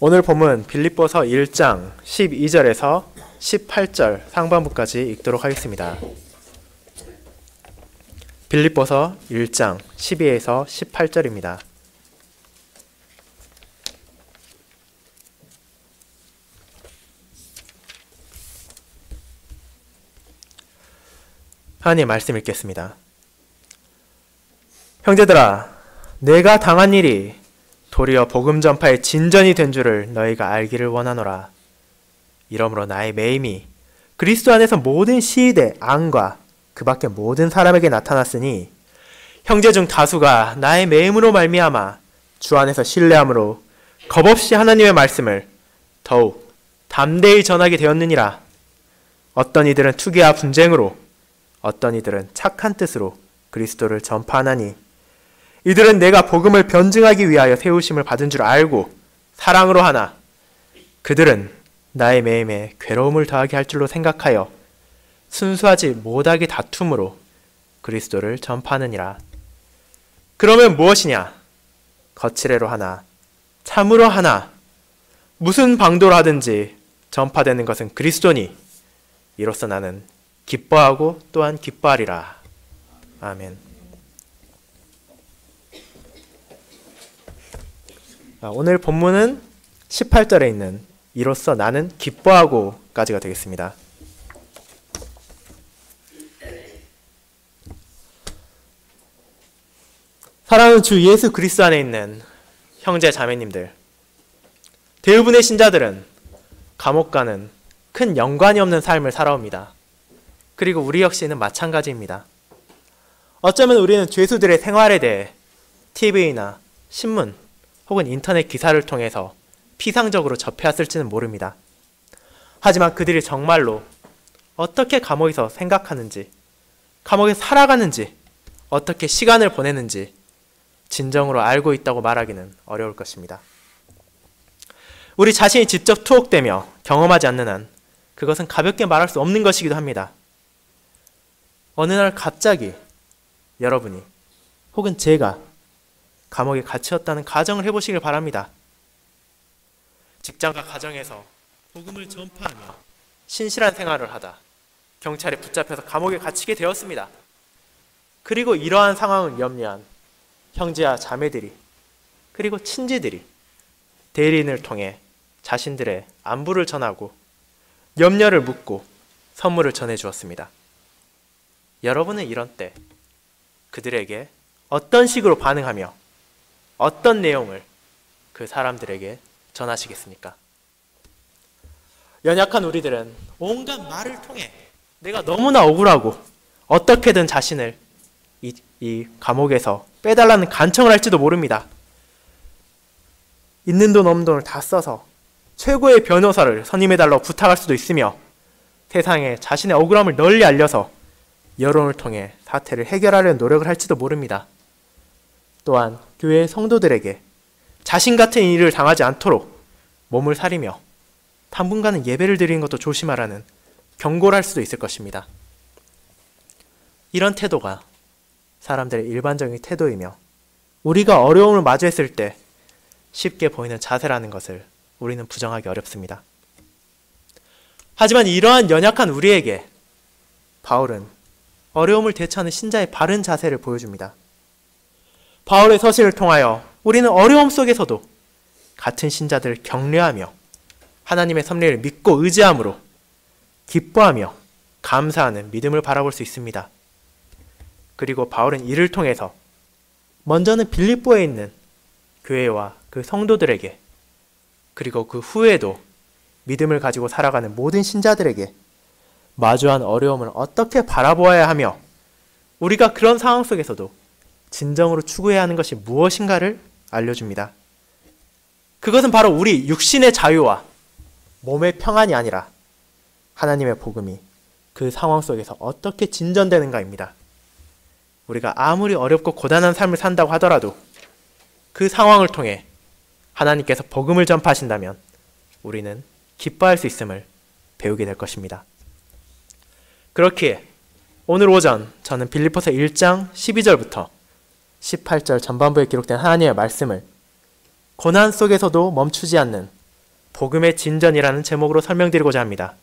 오늘 본문 빌립보서 1장 12절에서 18절 상반부까지 읽도록 하겠습니다. 빌립보서 1장 12에서 18절입니다. 하나님 말씀 읽겠습니다. 형제들아, 내가 당한 일이 도리어 복음 전파의 진전이 된 줄을 너희가 알기를 원하노라. 이러므로 나의 매임이 그리스도 안에서 모든 시위대 앙과 그 밖에 모든 사람에게 나타났으니 형제 중 다수가 나의 매임으로 말미암아 주 안에서 신뢰함으로 겁없이 하나님의 말씀을 더욱 담대히 전하게 되었느니라. 어떤 이들은 투기와 분쟁으로, 어떤 이들은 착한 뜻으로 그리스도를 전파하나니 이들은 내가 복음을 변증하기 위하여 세우심을 받은 줄 알고 사랑으로 하나 그들은 나의 매임에 괴로움을 더하게 할 줄로 생각하여 순수하지 못하게 다툼으로 그리스도를 전파하느니라. 그러면 무엇이냐? 거칠애로 하나 참으로 하나 무슨 방도로 하든지 전파되는 것은 그리스도니 이로써 나는 기뻐하고 또한 기뻐하리라. 아멘. 오늘 본문은 18절에 있는 이로써 나는 기뻐하고 까지가 되겠습니다. 사랑하는 주 예수 그리스도 안에 있는 형제 자매님들, 대부분의 신자들은 감옥과는 큰 연관이 없는 삶을 살아옵니다. 그리고 우리 역시는 마찬가지입니다. 어쩌면 우리는 죄수들의 생활에 대해 TV나 신문 혹은 인터넷 기사를 통해서 피상적으로 접해왔을지는 모릅니다. 하지만 그들이 정말로 어떻게 감옥에서 생각하는지, 감옥에서 살아가는지, 어떻게 시간을 보내는지 진정으로 알고 있다고 말하기는 어려울 것입니다. 우리 자신이 직접 투옥되며 경험하지 않는 한 그것은 가볍게 말할 수 없는 것이기도 합니다. 어느 날 갑자기 여러분이 혹은 제가 감옥에 갇혔다는 가정을 해보시길 바랍니다. 직장과 가정에서 복음을 전파하며 신실한 생활을 하다 경찰에 붙잡혀서 감옥에 갇히게 되었습니다. 그리고 이러한 상황을 염려한 형제와 자매들이 그리고 친지들이 대리인을 통해 자신들의 안부를 전하고 염려를 묻고 선물을 전해주었습니다. 여러분은 이런 때 그들에게 어떤 식으로 반응하며 어떤 내용을 그 사람들에게 전하시겠습니까? 연약한 우리들은 온갖 말을 통해 내가 너무나 억울하고 어떻게든 자신을 이 감옥에서 빼달라는 간청을 할지도 모릅니다. 있는 돈 없는 돈을 다 써서 최고의 변호사를 선임해달라고 부탁할 수도 있으며 세상에 자신의 억울함을 널리 알려서 여론을 통해 사태를 해결하려는 노력을 할지도 모릅니다. 또한 교회 성도들에게 자신 같은 일을 당하지 않도록 몸을 사리며 당분간은 예배를 드리는 것도 조심하라는 경고를 할 수도 있을 것입니다. 이런 태도가 사람들의 일반적인 태도이며 우리가 어려움을 마주했을 때 쉽게 보이는 자세라는 것을 우리는 부정하기 어렵습니다. 하지만 이러한 연약한 우리에게 바울은 어려움을 대처하는 신자의 바른 자세를 보여줍니다. 바울의 서신을 통하여 우리는 어려움 속에서도 같은 신자들을 격려하며 하나님의 섭리를 믿고 의지함으로 기뻐하며 감사하는 믿음을 바라볼 수 있습니다. 그리고 바울은 이를 통해서 먼저는 빌립보에 있는 교회와 그 성도들에게 그리고 그 후에도 믿음을 가지고 살아가는 모든 신자들에게 마주한 어려움을 어떻게 바라보아야 하며 우리가 그런 상황 속에서도 진정으로 추구해야 하는 것이 무엇인가를 알려줍니다. 그것은 바로 우리 육신의 자유와 몸의 평안이 아니라 하나님의 복음이 그 상황 속에서 어떻게 진전되는가입니다. 우리가 아무리 어렵고 고단한 삶을 산다고 하더라도 그 상황을 통해 하나님께서 복음을 전파하신다면 우리는 기뻐할 수 있음을 배우게 될 것입니다. 그렇기에 오늘 오전 저는 빌립보서 1장 12절부터 18절 전반부에 기록된 하나님의 말씀을 고난 속에서도 멈추지 않는 복음의 진전이라는 제목으로 설명드리고자 합니다.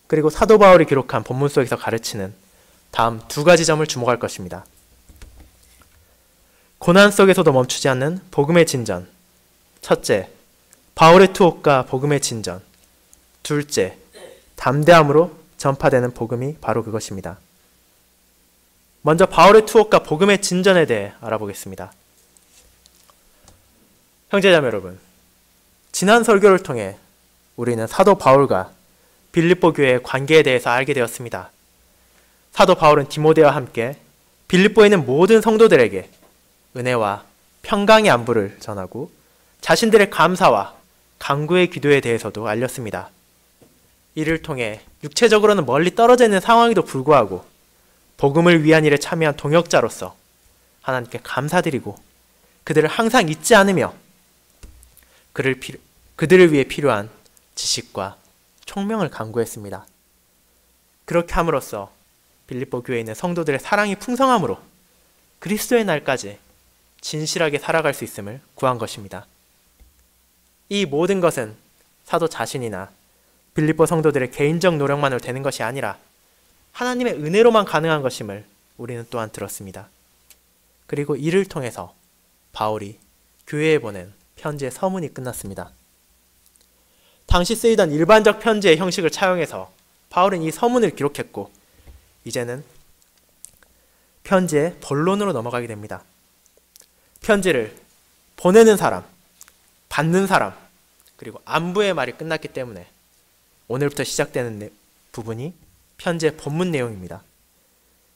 그리고 사도 바울이 기록한 본문 속에서 가르치는 다음 두 가지 점을 주목할 것입니다. 고난 속에서도 멈추지 않는 복음의 진전. 첫째, 바울의 투옥과 복음의 진전. 둘째, 담대함으로 전파되는 복음이 바로 그것입니다. 먼저 바울의 투옥과 복음의 진전에 대해 알아보겠습니다. 형제자매 여러분, 지난 설교를 통해 우리는 사도 바울과 빌립보 교회의 관계에 대해서 알게 되었습니다. 사도 바울은 디모데와 함께 빌립보에 있는 모든 성도들에게 은혜와 평강의 안부를 전하고 자신들의 감사와 간구의 기도에 대해서도 알렸습니다. 이를 통해 육체적으로는 멀리 떨어져 있는 상황에도 불구하고 복음을 위한 일에 참여한 동역자로서 하나님께 감사드리고 그들을 항상 잊지 않으며 그들을 위해 필요한 지식과 총명을 간구했습니다. 그렇게 함으로써 빌립보 교회에 있는 성도들의 사랑이 풍성함으로 그리스도의 날까지 진실하게 살아갈 수 있음을 구한 것입니다. 이 모든 것은 사도 자신이나 빌립보 성도들의 개인적 노력만으로 되는 것이 아니라 하나님의 은혜로만 가능한 것임을 우리는 또한 들었습니다. 그리고 이를 통해서 바울이 교회에 보낸 편지의 서문이 끝났습니다. 당시 쓰이던 일반적 편지의 형식을 차용해서 바울은 이 서문을 기록했고 이제는 편지의 본론으로 넘어가게 됩니다. 편지를 보내는 사람, 받는 사람, 그리고 안부의 말이 끝났기 때문에 오늘부터 시작되는 부분이 편지의 본문 내용입니다.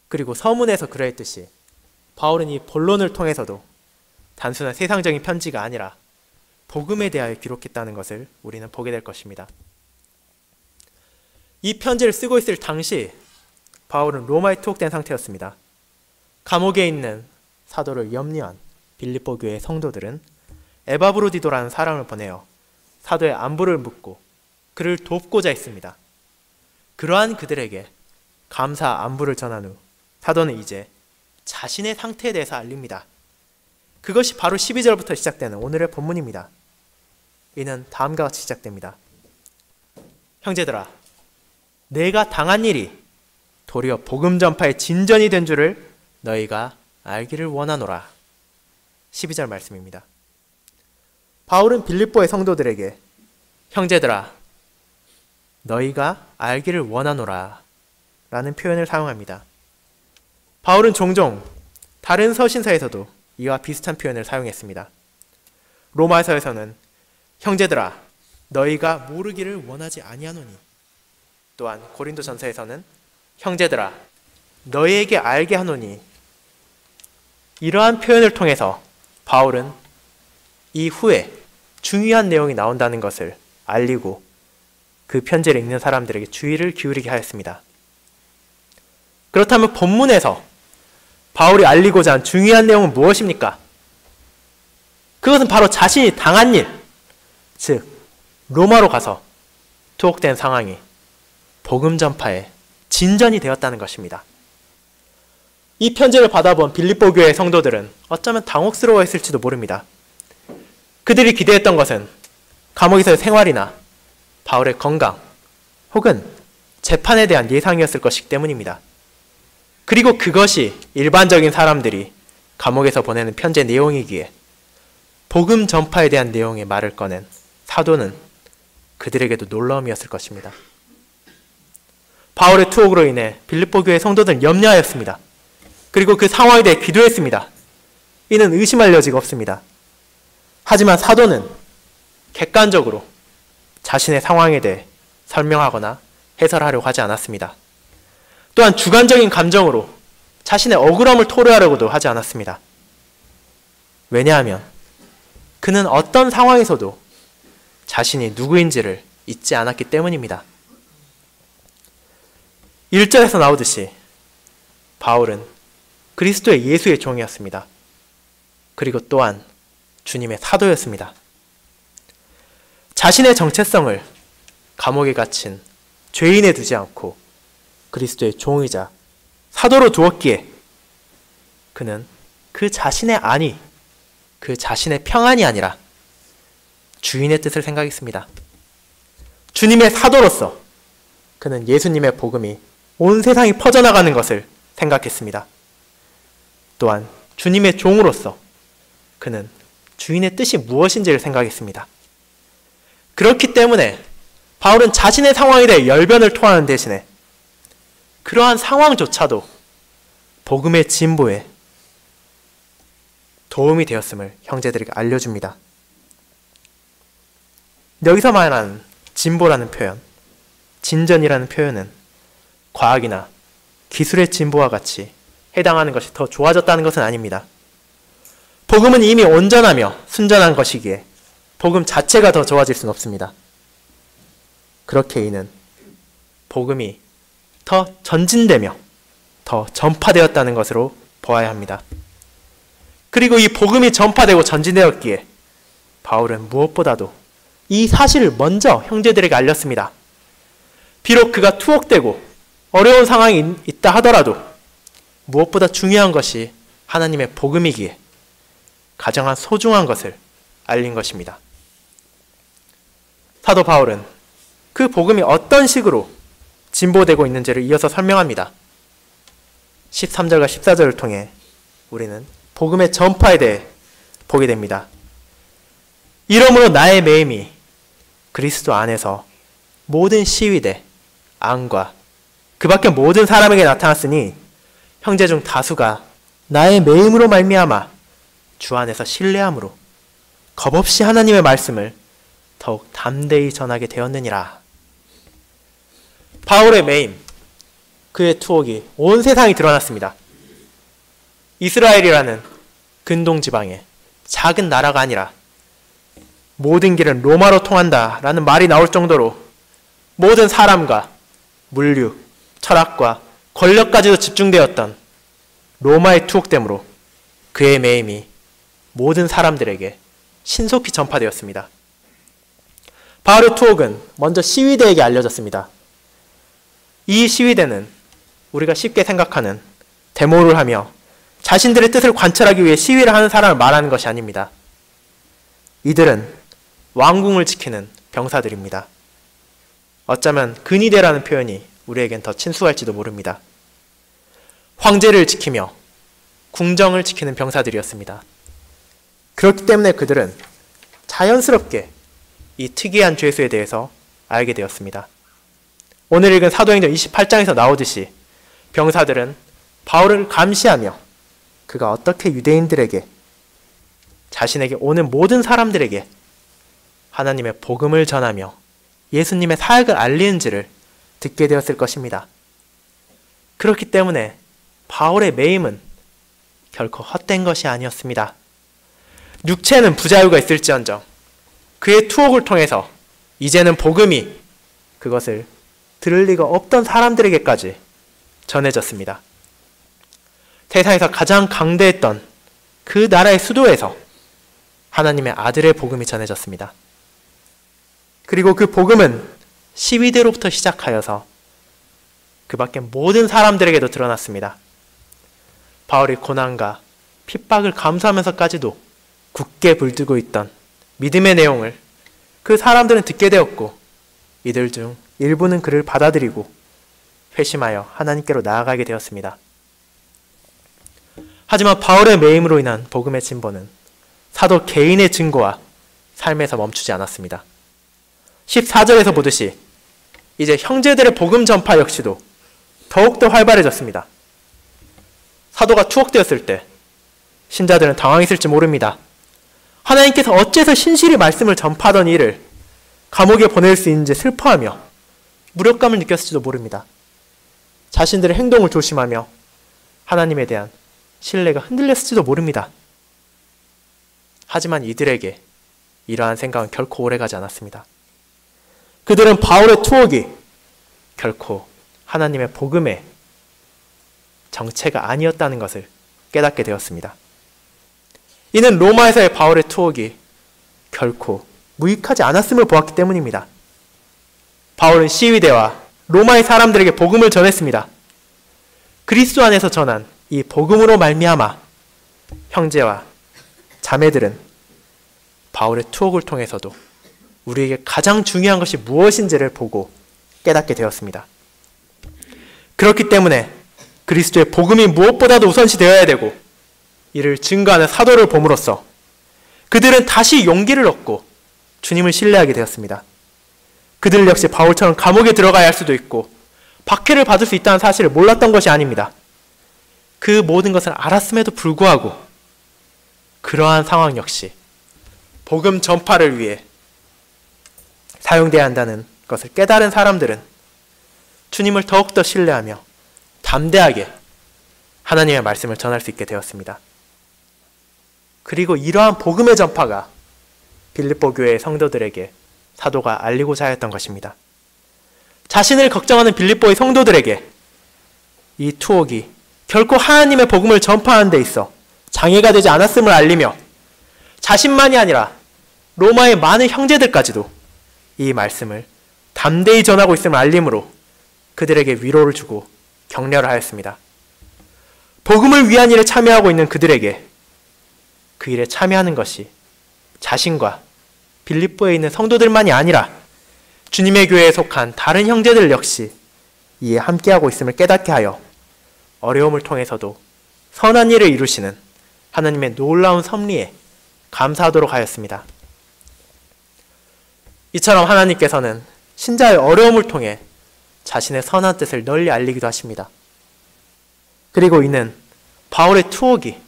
그리고 서문에서 그러했듯이 바울은 이 본론을 통해서도 단순한 세상적인 편지가 아니라 복음에 대하여 기록했다는 것을 우리는 보게 될 것입니다. 이 편지를 쓰고 있을 당시 바울은 로마에 투옥된 상태였습니다. 감옥에 있는 사도를 염려한 빌립보 교회의 성도들은 에바브로디도라는 사람을 보내어 사도의 안부를 묻고 그를 돕고자 했습니다. 그러한 그들에게 감사 안부를 전한 후 사도는 이제 자신의 상태에 대해서 알립니다. 그것이 바로 12절부터 시작되는 오늘의 본문입니다. 이는 다음과 같이 시작됩니다. 형제들아, 내가 당한 일이 도리어 복음 전파의 진전이 된 줄을 너희가 알기를 원하노라. 12절 말씀입니다. 바울은 빌립보의 성도들에게 형제들아, 너희가 알기를 원하노라 라는 표현을 사용합니다. 바울은 종종 다른 서신서에서도 이와 비슷한 표현을 사용했습니다. 로마서에서는 형제들아, 너희가 모르기를 원하지 아니하노니, 또한 고린도전서에서는 형제들아, 너희에게 알게 하노니, 이러한 표현을 통해서 바울은 이후에 중요한 내용이 나온다는 것을 알리고 그 편지를 읽는 사람들에게 주의를 기울이게 하였습니다. 그렇다면 본문에서 바울이 알리고자 한 중요한 내용은 무엇입니까? 그것은 바로 자신이 당한 일, 즉 로마로 가서 투옥된 상황이 복음 전파의 진전이 되었다는 것입니다. 이 편지를 받아본 빌립보 교회의 성도들은 어쩌면 당혹스러워했을지도 모릅니다. 그들이 기대했던 것은 감옥에서의 생활이나 바울의 건강 혹은 재판에 대한 예상이었을 것이기 때문입니다. 그리고 그것이 일반적인 사람들이 감옥에서 보내는 편지의 내용이기에 복음 전파에 대한 내용의 말을 꺼낸 사도는 그들에게도 놀라움이었을 것입니다. 바울의 투옥으로 인해 빌립보 교회 성도들은 염려하였습니다. 그리고 그 상황에 대해 기도했습니다. 이는 의심할 여지가 없습니다. 하지만 사도는 객관적으로 자신의 상황에 대해 설명하거나 해설하려고 하지 않았습니다. 또한 주관적인 감정으로 자신의 억울함을 토로하려고도 하지 않았습니다. 왜냐하면 그는 어떤 상황에서도 자신이 누구인지를 잊지 않았기 때문입니다. 1절에서 나오듯이 바울은 그리스도의 예수의 종이었습니다. 그리고 또한 주님의 사도였습니다. 자신의 정체성을 감옥에 갇힌 죄인에 두지 않고 그리스도의 종이자 사도로 두었기에 그는 그 자신의 안위, 그 자신의 평안이 아니라 주인의 뜻을 생각했습니다. 주님의 사도로서 그는 예수님의 복음이 온 세상이 퍼져나가는 것을 생각했습니다. 또한 주님의 종으로서 그는 주인의 뜻이 무엇인지를 생각했습니다. 그렇기 때문에 바울은 자신의 상황에 대해 열변을 토하는 대신에 그러한 상황조차도 복음의 진보에 도움이 되었음을 형제들에게 알려줍니다. 여기서 말하는 진보라는 표현, 진전이라는 표현은 과학이나 기술의 진보와 같이 해당하는 것이 더 좋아졌다는 것은 아닙니다. 복음은 이미 온전하며 순전한 것이기에 복음 자체가 더 좋아질 수는 없습니다. 그렇게 이는 복음이 더 전진되며 더 전파되었다는 것으로 보아야 합니다. 그리고 이 복음이 전파되고 전진되었기에 바울은 무엇보다도 이 사실을 먼저 형제들에게 알렸습니다. 비록 그가 투옥되고 어려운 상황이 있다 하더라도 무엇보다 중요한 것이 하나님의 복음이기에 가장 소중한 것을 알린 것입니다. 사도 바울은 그 복음이 어떤 식으로 진보되고 있는지를 이어서 설명합니다. 13절과 14절을 통해 우리는 복음의 전파에 대해 보게 됩니다. 이러므로 나의 매임이 그리스도 안에서 모든 시위대, 앙과 그 밖에 모든 사람에게 나타났으니 형제 중 다수가 나의 매임으로 말미암아 주 안에서 신뢰함으로 겁없이 하나님의 말씀을 더욱 담대히 전하게 되었느니라. 바울의 매임, 그의 투옥이 온 세상이 드러났습니다. 이스라엘이라는 근동 지방의 작은 나라가 아니라 모든 길은 로마로 통한다 라는 말이 나올 정도로 모든 사람과 물류, 철학과 권력까지도 집중되었던 로마의 투옥됨으로 그의 매임이 모든 사람들에게 신속히 전파되었습니다. 바울의 투옥은 먼저 시위대에게 알려졌습니다. 이 시위대는 우리가 쉽게 생각하는 데모를 하며 자신들의 뜻을 관철하기 위해 시위를 하는 사람을 말하는 것이 아닙니다. 이들은 왕궁을 지키는 병사들입니다. 어쩌면 근위대라는 표현이 우리에겐 더 친숙할지도 모릅니다. 황제를 지키며 궁정을 지키는 병사들이었습니다. 그렇기 때문에 그들은 자연스럽게 이 특이한 죄수에 대해서 알게 되었습니다. 오늘 읽은 사도행전 28장에서 나오듯이 병사들은 바울을 감시하며 그가 어떻게 유대인들에게 자신에게 오는 모든 사람들에게 하나님의 복음을 전하며 예수님의 사역을 알리는지를 듣게 되었을 것입니다. 그렇기 때문에 바울의 매임은 결코 헛된 것이 아니었습니다. 육체는 부자유가 있을지언정 그의 투옥을 통해서 이제는 복음이 그것을 들을 리가 없던 사람들에게까지 전해졌습니다. 세상에서 가장 강대했던 그 나라의 수도에서 하나님의 아들의 복음이 전해졌습니다. 그리고 그 복음은 시위대로부터 시작하여서 그 밖에 모든 사람들에게도 드러났습니다. 바울이 고난과 핍박을 감수하면서까지도 굳게 불들고 있던 믿음의 내용을 그 사람들은 듣게 되었고 이들 중 일부는 그를 받아들이고 회심하여 하나님께로 나아가게 되었습니다. 하지만 바울의 매임으로 인한 복음의 진보는 사도 개인의 증거와 삶에서 멈추지 않았습니다. 14절에서 보듯이 이제 형제들의 복음 전파 역시도 더욱더 활발해졌습니다. 사도가 투옥되었을 때 신자들은 당황했을지 모릅니다. 하나님께서 어째서 신실히 말씀을 전파하던 이를 감옥에 보낼 수 있는지 슬퍼하며 무력감을 느꼈을지도 모릅니다. 자신들의 행동을 조심하며 하나님에 대한 신뢰가 흔들렸을지도 모릅니다. 하지만 이들에게 이러한 생각은 결코 오래가지 않았습니다. 그들은 바울의 투옥이 결코 하나님의 복음의 정체가 아니었다는 것을 깨닫게 되었습니다. 이는 로마에서의 바울의 투옥이 결코 무익하지 않았음을 보았기 때문입니다. 바울은 시위대와 로마의 사람들에게 복음을 전했습니다. 그리스도 안에서 전한 이 복음으로 말미암아 형제와 자매들은 바울의 투옥을 통해서도 우리에게 가장 중요한 것이 무엇인지를 보고 깨닫게 되었습니다. 그렇기 때문에 그리스도의 복음이 무엇보다도 우선시 되어야 되고 이를 증거하는 사도를 봄으로써 그들은 다시 용기를 얻고 주님을 신뢰하게 되었습니다. 그들 역시 바울처럼 감옥에 들어가야 할 수도 있고 박해를 받을 수 있다는 사실을 몰랐던 것이 아닙니다. 그 모든 것을 알았음에도 불구하고 그러한 상황 역시 복음 전파를 위해 사용돼야 한다는 것을 깨달은 사람들은 주님을 더욱더 신뢰하며 담대하게 하나님의 말씀을 전할 수 있게 되었습니다. 그리고 이러한 복음의 전파가 빌립보 교회의 성도들에게 사도가 알리고자 하였던 것입니다. 자신을 걱정하는 빌립보의 성도들에게 이 투옥이 결코 하나님의 복음을 전파하는 데 있어 장애가 되지 않았음을 알리며 자신만이 아니라 로마의 많은 형제들까지도 이 말씀을 담대히 전하고 있음을 알림으로 그들에게 위로를 주고 격려를 하였습니다. 복음을 위한 일에 참여하고 있는 그들에게 그 일에 참여하는 것이 자신과 빌립보에 있는 성도들만이 아니라 주님의 교회에 속한 다른 형제들 역시 이에 함께하고 있음을 깨닫게 하여 어려움을 통해서도 선한 일을 이루시는 하나님의 놀라운 섭리에 감사하도록 하였습니다. 이처럼 하나님께서는 신자의 어려움을 통해 자신의 선한 뜻을 널리 알리기도 하십니다. 그리고 이는 바울의 투옥이,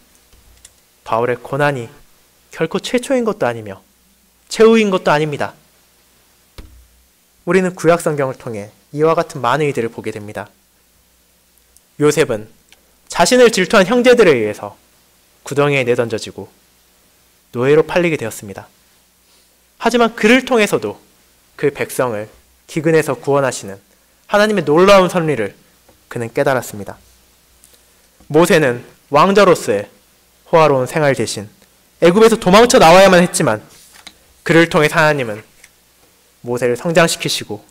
바울의 고난이 결코 최초인 것도 아니며 최후인 것도 아닙니다. 우리는 구약 성경을 통해 이와 같은 많은 이들을 보게 됩니다. 요셉은 자신을 질투한 형제들에 의해서 구덩이에 내던져지고 노예로 팔리게 되었습니다. 하지만 그를 통해서도 그 백성을 기근에서 구원하시는 하나님의 놀라운 섭리를 그는 깨달았습니다. 모세는 왕자로서의 호화로운 생활 대신 애굽에서 도망쳐 나와야만 했지만 그를 통해 하나님은 모세를 성장시키시고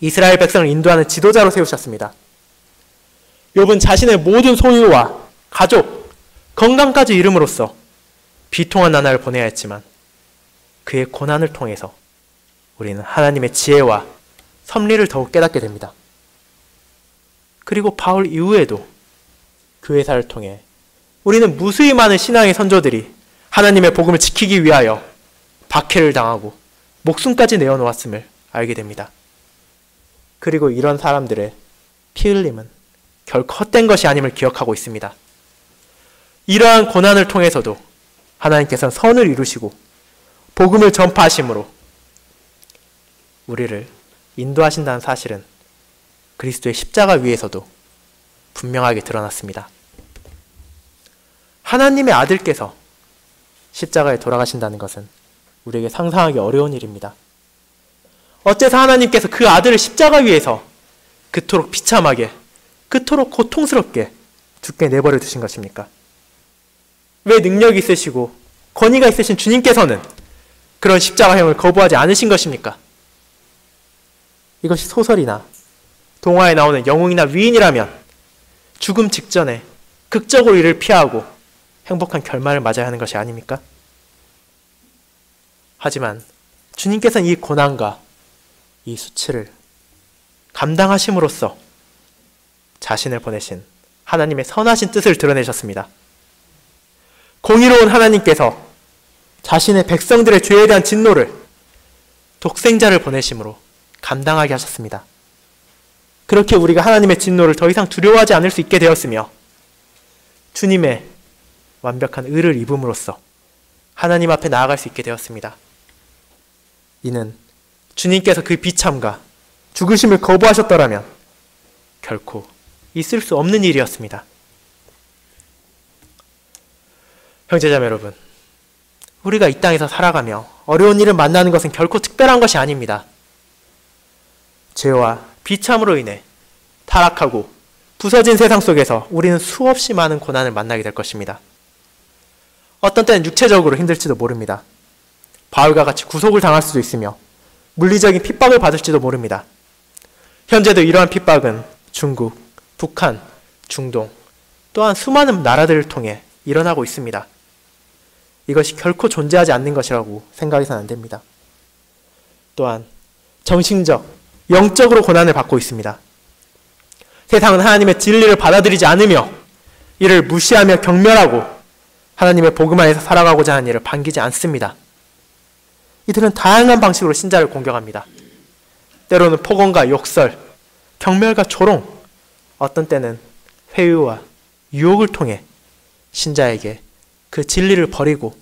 이스라엘 백성을 인도하는 지도자로 세우셨습니다. 욥은 자신의 모든 소유와 가족, 건강까지 잃음으로써 비통한 나날을 보내야 했지만 그의 고난을 통해서 우리는 하나님의 지혜와 섭리를 더욱 깨닫게 됩니다. 그리고 바울 이후에도 교회사를 통해 우리는 무수히 많은 신앙의 선조들이 하나님의 복음을 지키기 위하여 박해를 당하고 목숨까지 내어놓았음을 알게 됩니다. 그리고 이런 사람들의 피 흘림은 결코 헛된 것이 아님을 기억하고 있습니다. 이러한 고난을 통해서도 하나님께서는 선을 이루시고 복음을 전파하심으로 우리를 인도하신다는 사실은 그리스도의 십자가 위에서도 분명하게 드러났습니다. 하나님의 아들께서 십자가에 돌아가신다는 것은 우리에게 상상하기 어려운 일입니다. 어째서 하나님께서 그 아들을 십자가 위에서 그토록 비참하게, 그토록 고통스럽게 죽게 내버려 두신 것입니까? 왜 능력이 있으시고 권위가 있으신 주님께서는 그런 십자가형을 거부하지 않으신 것입니까? 이것이 소설이나 동화에 나오는 영웅이나 위인이라면 죽음 직전에 극적으로 이를 피하고 행복한 결말을 맞아야 하는 것이 아닙니까? 하지만 주님께서는 이 고난과 이 수치를 감당하심으로써 자신을 보내신 하나님의 선하신 뜻을 드러내셨습니다. 공의로운 하나님께서 자신의 백성들의 죄에 대한 진노를 독생자를 보내심으로 감당하게 하셨습니다. 그렇게 우리가 하나님의 진노를 더 이상 두려워하지 않을 수 있게 되었으며 주님의 완벽한 의를 입음으로써 하나님 앞에 나아갈 수 있게 되었습니다. 이는 주님께서 그 비참과 죽으심을 거부하셨더라면 결코 있을 수 없는 일이었습니다. 형제자매 여러분, 우리가 이 땅에서 살아가며 어려운 일을 만나는 것은 결코 특별한 것이 아닙니다. 죄와 비참으로 인해 타락하고 부서진 세상 속에서 우리는 수없이 많은 고난을 만나게 될 것입니다. 어떤 때는 육체적으로 힘들지도 모릅니다. 바울과 같이 구속을 당할 수도 있으며 물리적인 핍박을 받을지도 모릅니다. 현재도 이러한 핍박은 중국, 북한, 중동, 또한 수많은 나라들을 통해 일어나고 있습니다. 이것이 결코 존재하지 않는 것이라고 생각해서는 안 됩니다. 또한 정신적, 영적으로 고난을 받고 있습니다. 세상은 하나님의 진리를 받아들이지 않으며 이를 무시하며 경멸하고 하나님의 복음 안에서 살아가고자 하는 일을 반기지 않습니다. 이들은 다양한 방식으로 신자를 공격합니다. 때로는 폭언과 욕설, 경멸과 조롱, 어떤 때는 회유와 유혹을 통해 신자에게 그 진리를 버리고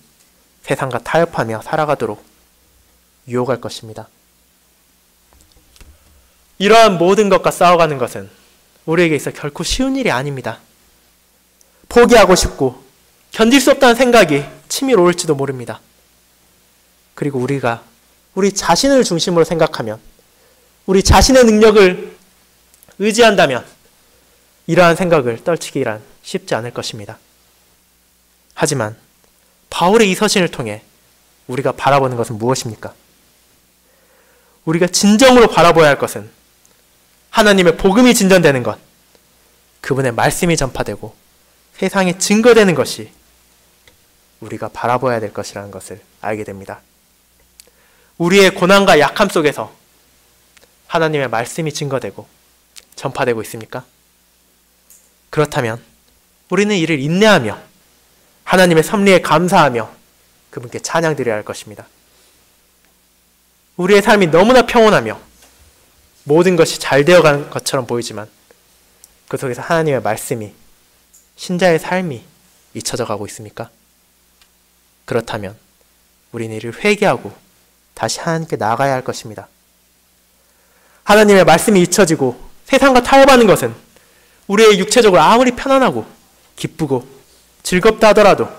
세상과 타협하며 살아가도록 유혹할 것입니다. 이러한 모든 것과 싸워가는 것은 우리에게 있어 결코 쉬운 일이 아닙니다. 포기하고 싶고 견딜 수 없다는 생각이 치밀어올지도 모릅니다. 그리고 우리가 우리 자신을 중심으로 생각하면, 우리 자신의 능력을 의지한다면 이러한 생각을 떨치기란 쉽지 않을 것입니다. 하지만 바울의 이 서신을 통해 우리가 바라보는 것은 무엇입니까? 우리가 진정으로 바라봐야 할 것은 하나님의 복음이 진전되는 것, 그분의 말씀이 전파되고 세상에 증거되는 것이 우리가 바라봐야 될 것이라는 것을 알게 됩니다. 우리의 고난과 약함 속에서 하나님의 말씀이 증거되고 전파되고 있습니까? 그렇다면 우리는 이를 인내하며 하나님의 섭리에 감사하며 그분께 찬양드려야 할 것입니다. 우리의 삶이 너무나 평온하며 모든 것이 잘 되어가는 것처럼 보이지만 그 속에서 하나님의 말씀이, 신자의 삶이 잊혀져 가고 있습니까? 그렇다면 우리는 이를 회개하고 다시 하나님께 나아가야 할 것입니다. 하나님의 말씀이 잊혀지고 세상과 타협하는 것은 우리의 육체적으로 아무리 편안하고 기쁘고 즐겁다 하더라도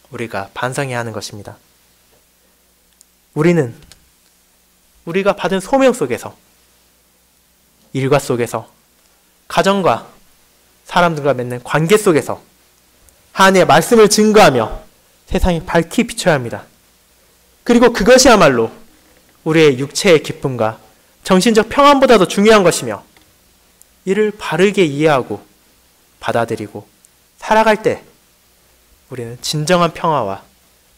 우리가 반성해야 하는 것입니다. 우리는 우리가 받은 소명 속에서, 일과 속에서, 가정과 사람들과 맺는 관계 속에서 하나님의 말씀을 증거하며 세상에 밝히 비춰야 합니다. 그리고 그것이야말로 우리의 육체의 기쁨과 정신적 평안보다도 중요한 것이며, 이를 바르게 이해하고 받아들이고 살아갈 때 우리는 진정한 평화와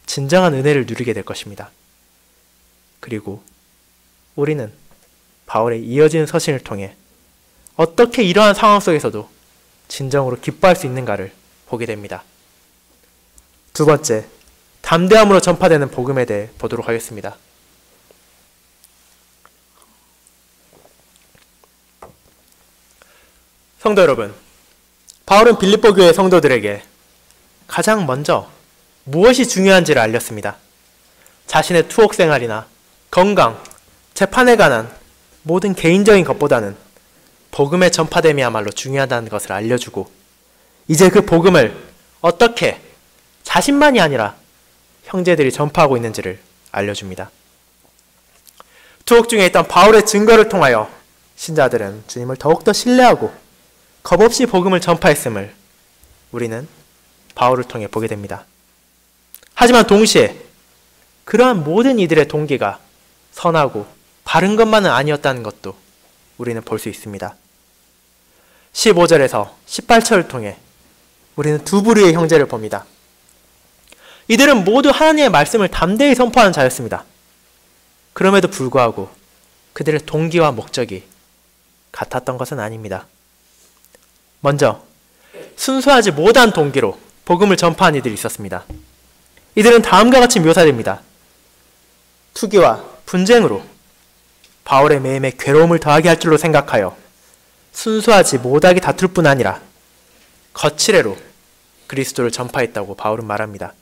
진정한 은혜를 누리게 될 것입니다. 그리고 우리는 바울의 이어지는 서신을 통해 어떻게 이러한 상황 속에서도 진정으로 기뻐할 수 있는가를 보게 됩니다. 두 번째, 담대함으로 전파되는 복음에 대해 보도록 하겠습니다. 성도 여러분, 바울은 빌립보 교회 성도들에게 가장 먼저 무엇이 중요한지를 알렸습니다. 자신의 투옥 생활이나 건강, 재판에 관한 모든 개인적인 것보다는 복음의 전파됨이야말로 중요하다는 것을 알려주고, 이제 그 복음을 어떻게 자신만이 아니라 형제들이 전파하고 있는지를 알려줍니다. 투옥 중에 있던 바울의 증거를 통하여 신자들은 주님을 더욱더 신뢰하고 겁없이 복음을 전파했음을 우리는 바울을 통해 보게 됩니다. 하지만 동시에 그러한 모든 이들의 동기가 선하고 바른 것만은 아니었다는 것도 우리는 볼 수 있습니다. 15절에서 18절을 통해 우리는 두 부류의 형제를 봅니다. 이들은 모두 하나님의 말씀을 담대히 선포하는 자였습니다. 그럼에도 불구하고 그들의 동기와 목적이 같았던 것은 아닙니다. 먼저 순수하지 못한 동기로 복음을 전파한 이들이 있었습니다. 이들은 다음과 같이 묘사됩니다. 투기와 분쟁으로 바울의 매임에 괴로움을 더하게 할 줄로 생각하여 순수하지 못하게 다툴 뿐 아니라 거칠애로 그리스도를 전파했다고 바울은 말합니다.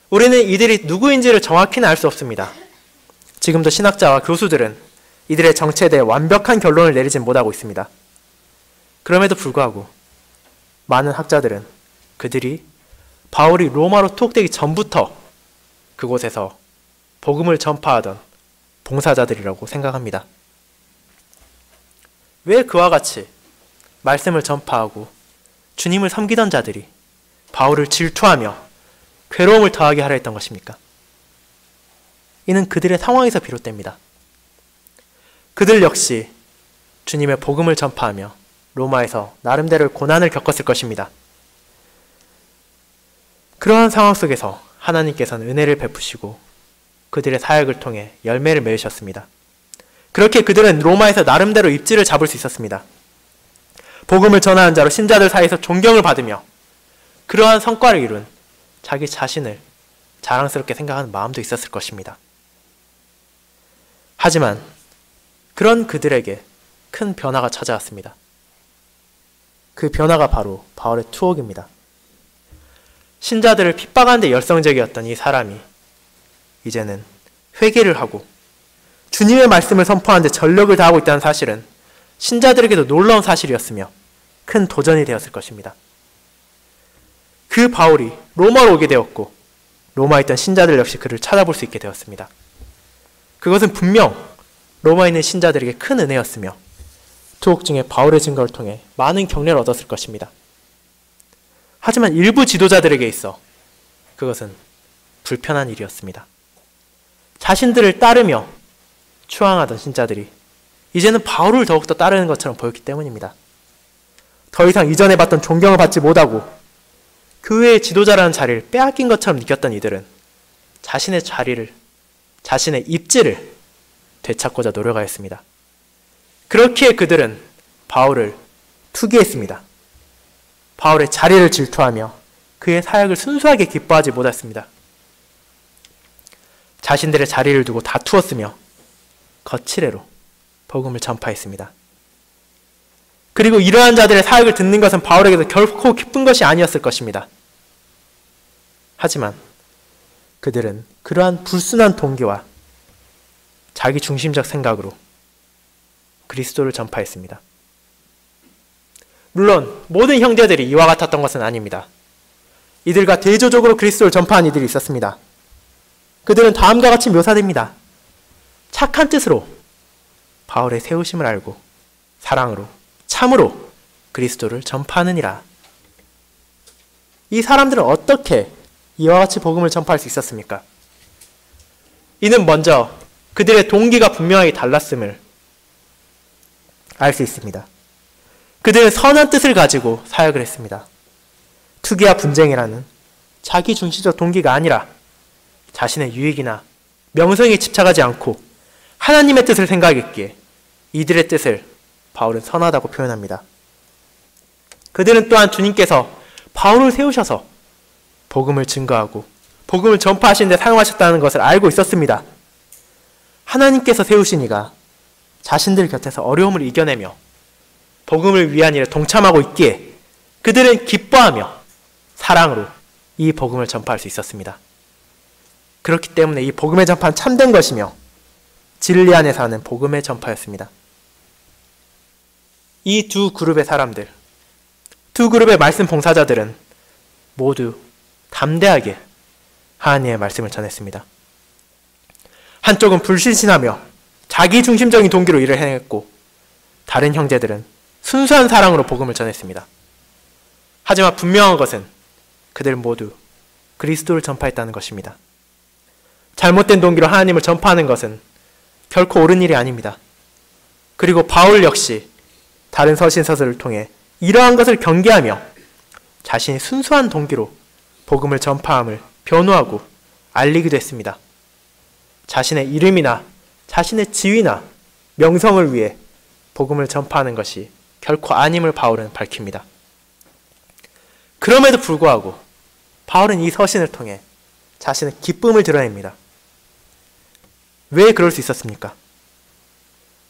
우리는 이들이 누구인지를 정확히는 알 수 없습니다. 지금도 신학자와 교수들은 이들의 정체에 대해 완벽한 결론을 내리진 못하고 있습니다. 그럼에도 불구하고 많은 학자들은 그들이 바울이 로마로 투옥되기 전부터 그곳에서 복음을 전파하던 봉사자들이라고 생각합니다. 왜 그와 같이 말씀을 전파하고 주님을 섬기던 자들이 바울을 질투하며 괴로움을 더하게 하려 했던 것입니까? 이는 그들의 상황에서 비롯됩니다. 그들 역시 주님의 복음을 전파하며 로마에서 나름대로의 고난을 겪었을 것입니다. 그러한 상황 속에서 하나님께서는 은혜를 베푸시고 그들의 사역을 통해 열매를 맺으셨습니다. 그렇게 그들은 로마에서 나름대로 입지를 잡을 수 있었습니다. 복음을 전하는 자로 신자들 사이에서 존경을 받으며 그러한 성과를 이룬 자기 자신을 자랑스럽게 생각하는 마음도 있었을 것입니다. 하지만 그런 그들에게 큰 변화가 찾아왔습니다. 그 변화가 바로 바울의 투옥입니다. 신자들을 핍박하는 데 열성적이었던 이 사람이 이제는 회개를 하고 주님의 말씀을 선포하는 데 전력을 다하고 있다는 사실은 신자들에게도 놀라운 사실이었으며 큰 도전이 되었을 것입니다. 그 바울이 로마로 오게 되었고 로마에 있던 신자들 역시 그를 찾아볼 수 있게 되었습니다. 그것은 분명 로마에 있는 신자들에게 큰 은혜였으며 투옥 중에 바울의 증거를 통해 많은 격려를 얻었을 것입니다. 하지만 일부 지도자들에게 있어 그것은 불편한 일이었습니다. 자신들을 따르며 추앙하던 신자들이 이제는 바울을 더욱더 따르는 것처럼 보였기 때문입니다. 더 이상 이전에 받던 존경을 받지 못하고 교회의 지도자라는 자리를 빼앗긴 것처럼 느꼈던 이들은 자신의 자리를, 자신의 입지를 되찾고자 노력하였습니다. 그렇기에 그들은 바울을 투기했습니다. 바울의 자리를 질투하며 그의 사역을 순수하게 기뻐하지 못했습니다. 자신들의 자리를 두고 다투었으며 거칠애로 복음을 전파했습니다. 그리고 이러한 자들의 사역을 듣는 것은 바울에게도 결코 기쁜 것이 아니었을 것입니다. 하지만 그들은 그러한 불순한 동기와 자기 중심적 생각으로 그리스도를 전파했습니다. 물론 모든 형제들이 이와 같았던 것은 아닙니다. 이들과 대조적으로 그리스도를 전파한 이들이 있었습니다. 그들은 다음과 같이 묘사됩니다. 착한 뜻으로 바울의 세우심을 알고 사랑으로 참으로 그리스도를 전파하느니라. 이 사람들은 어떻게 이와 같이 복음을 전파할 수 있었습니까? 이는 먼저 그들의 동기가 분명하게 달랐음을 알 수 있습니다. 그들은 선한 뜻을 가지고 사역을 했습니다. 투기와 분쟁이라는 자기 중심적 동기가 아니라 자신의 유익이나 명성에 집착하지 않고 하나님의 뜻을 생각했기에 이들의 뜻을 바울은 선하다고 표현합니다. 그들은 또한 주님께서 바울을 세우셔서 복음을 증거하고 복음을 전파하시는 데 사용하셨다는 것을 알고 있었습니다. 하나님께서 세우신 이가 자신들 곁에서 어려움을 이겨내며 복음을 위한 일에 동참하고 있기에 그들은 기뻐하며 사랑으로 이 복음을 전파할 수 있었습니다. 그렇기 때문에 이 복음의 전파는 참된 것이며 진리 안에서 하는 복음의 전파였습니다. 이 두 그룹의 사람들, 두 그룹의 말씀 봉사자들은 모두 담대하게 하나님의 말씀을 전했습니다. 한쪽은 불신신하며 자기 중심적인 동기로 일을 해냈고 다른 형제들은 순수한 사랑으로 복음을 전했습니다. 하지만 분명한 것은 그들 모두 그리스도를 전파했다는 것입니다. 잘못된 동기로 하나님을 전파하는 것은 결코 옳은 일이 아닙니다. 그리고 바울 역시 다른 서신서들을 통해 이러한 것을 경계하며 자신이 순수한 동기로 복음을 전파함을 변호하고 알리기도 했습니다. 자신의 이름이나 자신의 지위나 명성을 위해 복음을 전파하는 것이 결코 아님을 바울은 밝힙니다. 그럼에도 불구하고 바울은 이 서신을 통해 자신의 기쁨을 드러냅니다. 왜 그럴 수 있었습니까?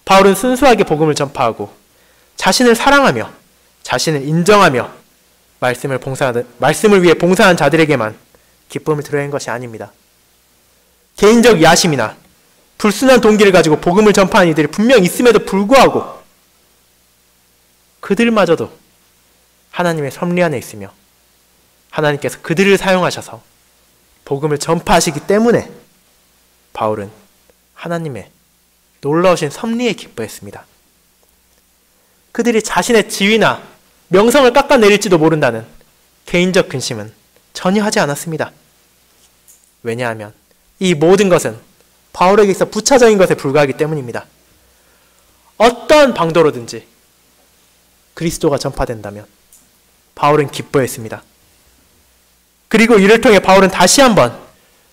바울은 순수하게 복음을 전파하고 자신을 사랑하며 자신을 인정하며 말씀을 위해 봉사한 자들에게만 기쁨을 드러낸 것이 아닙니다. 개인적 야심이나 불순한 동기를 가지고 복음을 전파하는 이들이 분명 있음에도 불구하고 그들마저도 하나님의 섭리 안에 있으며 하나님께서 그들을 사용하셔서 복음을 전파하시기 때문에 바울은 하나님의 놀라우신 섭리에 기뻐했습니다. 그들이 자신의 지위나 명성을 깎아내릴지도 모른다는 개인적 근심은 전혀 하지 않았습니다. 왜냐하면 이 모든 것은 바울에게 있어 부차적인 것에 불과하기 때문입니다. 어떠한 방도로든지 그리스도가 전파된다면 바울은 기뻐했습니다. 그리고 이를 통해 바울은 다시 한번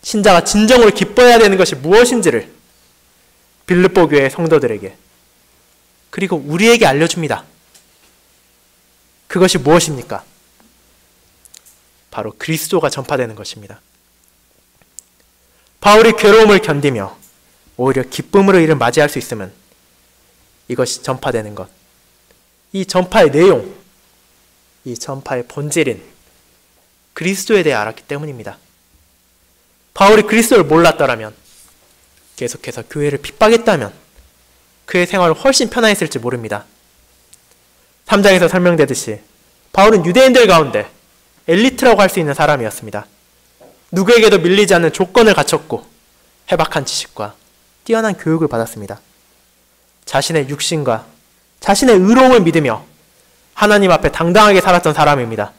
신자가 진정으로 기뻐해야 되는 것이 무엇인지를 빌립보 교회 성도들에게 그리고 우리에게 알려줍니다. 그것이 무엇입니까? 바로 그리스도가 전파되는 것입니다. 바울이 괴로움을 견디며 오히려 기쁨으로 이를 맞이할 수 있으면 이것이 전파되는 것. 이 전파의 내용, 이 전파의 본질인 그리스도에 대해 알았기 때문입니다. 바울이 그리스도를 몰랐더라면, 계속해서 교회를 핍박했다면 그의 생활은 훨씬 편안했을지 모릅니다. 3장에서 설명되듯이 바울은 유대인들 가운데 엘리트라고 할 수 있는 사람이었습니다. 누구에게도 밀리지 않는 조건을 갖췄고 해박한 지식과 뛰어난 교육을 받았습니다. 자신의 육신과 자신의 의로움을 믿으며 하나님 앞에 당당하게 살았던 사람입니다.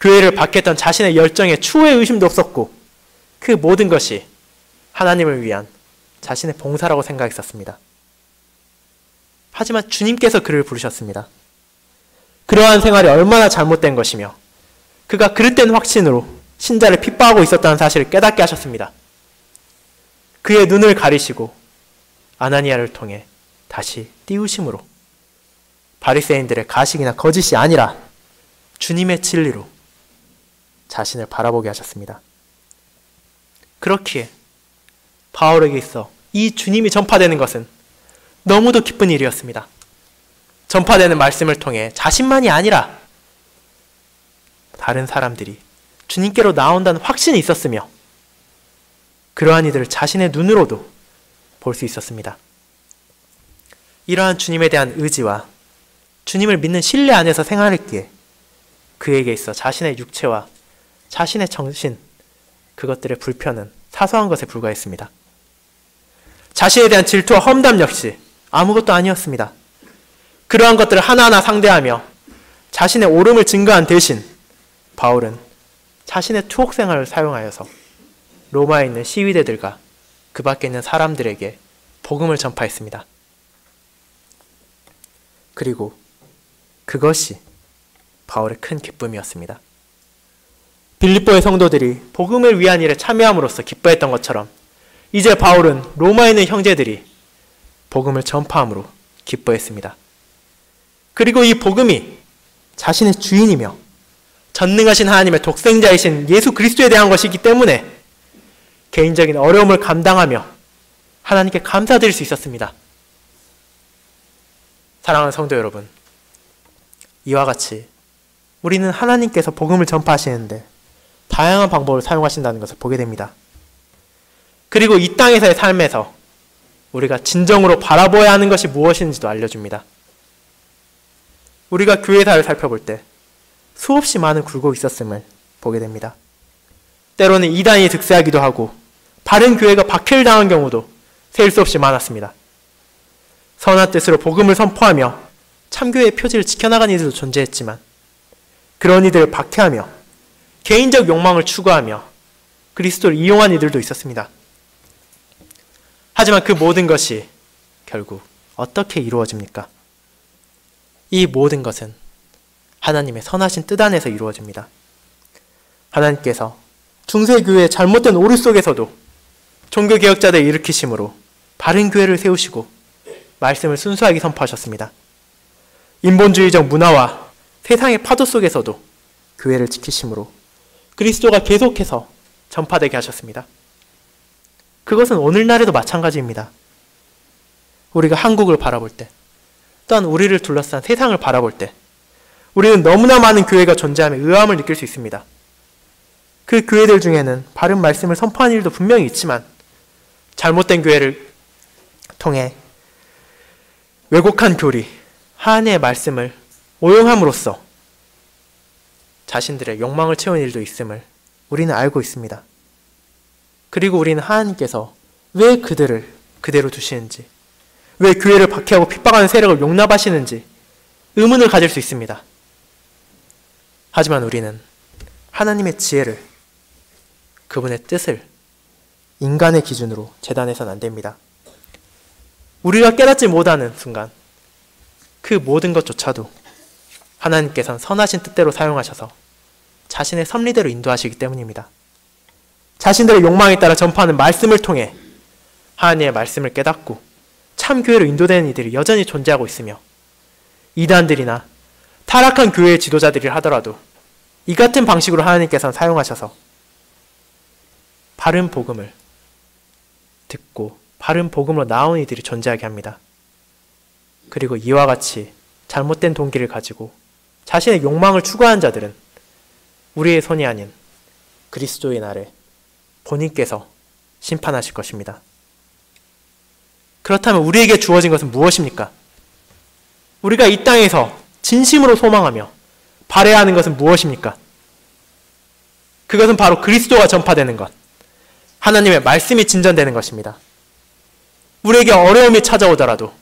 교회를 박했던 자신의 열정에 추후의 의심도 없었고 그 모든 것이 하나님을 위한 자신의 봉사라고 생각했었습니다. 하지만 주님께서 그를 부르셨습니다. 그러한 생활이 얼마나 잘못된 것이며 그가 그릇된 확신으로 신자를 핍박하고 있었다는 사실을 깨닫게 하셨습니다. 그의 눈을 가리시고 아나니아를 통해 다시 띄우심으로 바리새인들의 가식이나 거짓이 아니라 주님의 진리로 자신을 바라보게 하셨습니다. 그렇기에 바울에게 있어 이 주님이 전파되는 것은 너무도 기쁜 일이었습니다. 전파되는 말씀을 통해 자신만이 아니라 다른 사람들이 주님께로 나온다는 확신이 있었으며 그러한 이들을 자신의 눈으로도 볼 수 있었습니다. 이러한 주님에 대한 의지와 주님을 믿는 신뢰 안에서 생활했기에 그에게 있어 자신의 육체와 자신의 정신, 그것들의 불편은 사소한 것에 불과했습니다. 자신에 대한 질투와 험담 역시 아무것도 아니었습니다. 그러한 것들을 하나하나 상대하며 자신의 오름을 증거한 대신 바울은 자신의 투옥 생활을 사용하여서 로마에 있는 시위대들과 그 밖에 있는 사람들에게 복음을 전파했습니다. 그리고 그것이 바울의 큰 기쁨이었습니다. 빌립보의 성도들이 복음을 위한 일에 참여함으로써 기뻐했던 것처럼 이제 바울은 로마에 있는 형제들이 복음을 전파함으로 기뻐했습니다. 그리고 이 복음이 자신의 주인이며 전능하신 하나님의 독생자이신 예수 그리스도에 대한 것이기 때문에 개인적인 어려움을 감당하며 하나님께 감사드릴 수 있었습니다. 사랑하는 성도 여러분, 이와 같이 우리는 하나님께서 복음을 전파하시는데 다양한 방법을 사용하신다는 것을 보게 됩니다. 그리고 이 땅에서의 삶에서 우리가 진정으로 바라보아야 하는 것이 무엇인지도 알려줍니다. 우리가 교회사를 살펴볼 때 수없이 많은 굴곡이 있었음을 보게 됩니다. 때로는 이단이 득세하기도 하고 바른 교회가 박해를 당한 경우도 셀 수 없이 많았습니다. 선한 뜻으로 복음을 선포하며 참교회의 표지를 지켜나간 이들도 존재했지만 그런 이들을 박해하며 개인적 욕망을 추구하며 그리스도를 이용한 이들도 있었습니다. 하지만 그 모든 것이 결국 어떻게 이루어집니까? 이 모든 것은 하나님의 선하신 뜻 안에서 이루어집니다. 하나님께서 중세교회의 잘못된 오류 속에서도 종교개혁자들을 일으키심으로 바른 교회를 세우시고 말씀을 순수하게 선포하셨습니다. 인본주의적 문화와 세상의 파도 속에서도 교회를 지키심으로 그리스도가 계속해서 전파되게 하셨습니다. 그것은 오늘날에도 마찬가지입니다. 우리가 한국을 바라볼 때, 또한 우리를 둘러싼 세상을 바라볼 때 우리는 너무나 많은 교회가 존재하며 의아함을 느낄 수 있습니다. 그 교회들 중에는 바른 말씀을 선포하는 일도 분명히 있지만 잘못된 교회를 통해 왜곡한 교리, 하나님의 말씀을 오용함으로써 자신들의 욕망을 채우는 일도 있음을 우리는 알고 있습니다. 그리고 우리는 하나님께서 왜 그들을 그대로 두시는지, 왜 교회를 박해하고 핍박하는 세력을 용납하시는지 의문을 가질 수 있습니다. 하지만 우리는 하나님의 지혜를, 그분의 뜻을 인간의 기준으로 재단해서는 안 됩니다. 우리가 깨닫지 못하는 순간 그 모든 것조차도 하나님께서는 선하신 뜻대로 사용하셔서 자신의 섭리대로 인도하시기 때문입니다. 자신들의 욕망에 따라 전파하는 말씀을 통해 하나님의 말씀을 깨닫고 참 교회로 인도되는 이들이 여전히 존재하고 있으며, 이단들이나 타락한 교회의 지도자들이 하더라도 이 같은 방식으로 하나님께서는 사용하셔서 바른 복음을 듣고 바른 복음으로 나온 이들이 존재하게 합니다. 그리고 이와 같이 잘못된 동기를 가지고 자신의 욕망을 추구하는 자들은 우리의 손이 아닌 그리스도의 날에 본인께서 심판하실 것입니다. 그렇다면 우리에게 주어진 것은 무엇입니까? 우리가 이 땅에서 진심으로 소망하며 바라야 하는 것은 무엇입니까? 그것은 바로 그리스도가 전파되는 것, 하나님의 말씀이 진전되는 것입니다. 우리에게 어려움이 찾아오더라도,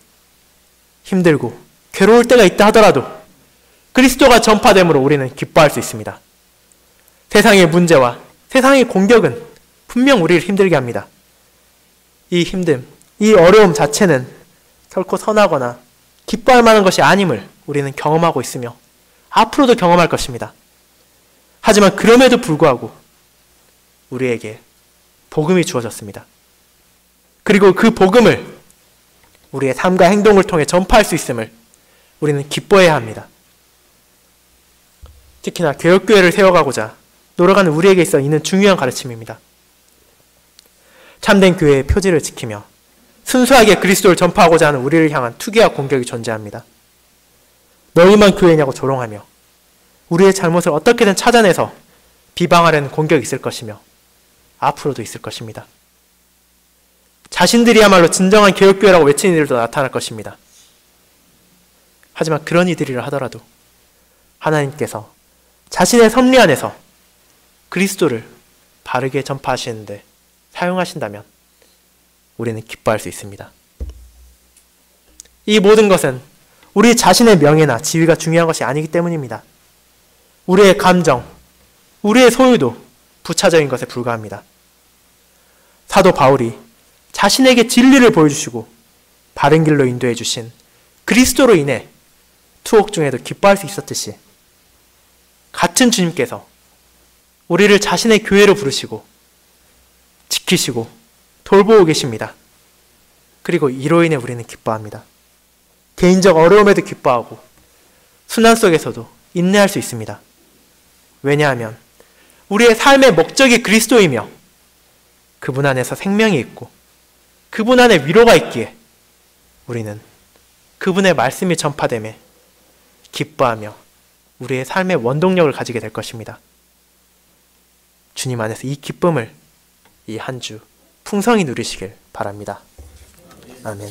힘들고 괴로울 때가 있다 하더라도 그리스도가 전파됨으로 우리는 기뻐할 수 있습니다. 세상의 문제와 세상의 공격은 분명 우리를 힘들게 합니다. 이 힘듦, 이 어려움 자체는 결코 선하거나 기뻐할 만한 것이 아님을 우리는 경험하고 있으며 앞으로도 경험할 것입니다. 하지만 그럼에도 불구하고 우리에게 복음이 주어졌습니다. 그리고 그 복음을 우리의 삶과 행동을 통해 전파할 수 있음을 우리는 기뻐해야 합니다. 특히나 개혁교회를 세워가고자 노력하는 우리에게 있어 이는 중요한 가르침입니다. 참된 교회의 표지를 지키며 순수하게 그리스도를 전파하고자 하는 우리를 향한 투기와 공격이 존재합니다. 너희만 교회냐고 조롱하며 우리의 잘못을 어떻게든 찾아내서 비방하려는 공격이 있을 것이며 앞으로도 있을 것입니다. 자신들이야말로 진정한 개혁교회라고 외치는 이들도 나타날 것입니다. 하지만 그런 이들이라 하더라도 하나님께서 자신의 섭리 안에서 그리스도를 바르게 전파하시는데 사용하신다면 우리는 기뻐할 수 있습니다. 이 모든 것은 우리 자신의 명예나 지위가 중요한 것이 아니기 때문입니다. 우리의 감정, 우리의 소유도 부차적인 것에 불과합니다. 사도 바울이 자신에게 진리를 보여주시고 바른 길로 인도해 주신 그리스도로 인해 투옥 중에도 기뻐할 수 있었듯이 같은 주님께서 우리를 자신의 교회로 부르시고 지키시고 돌보고 계십니다. 그리고 이로 인해 우리는 기뻐합니다. 개인적 어려움에도 기뻐하고 순환 속에서도 인내할 수 있습니다. 왜냐하면 우리의 삶의 목적이 그리스도이며 그분 안에서 생명이 있고 그분 안에 위로가 있기에 우리는 그분의 말씀이 전파됨에 기뻐하며 우리의 삶의 원동력을 가지게 될 것입니다. 주님 안에서 이 기쁨을 이 한 주 풍성히 누리시길 바랍니다. 아멘.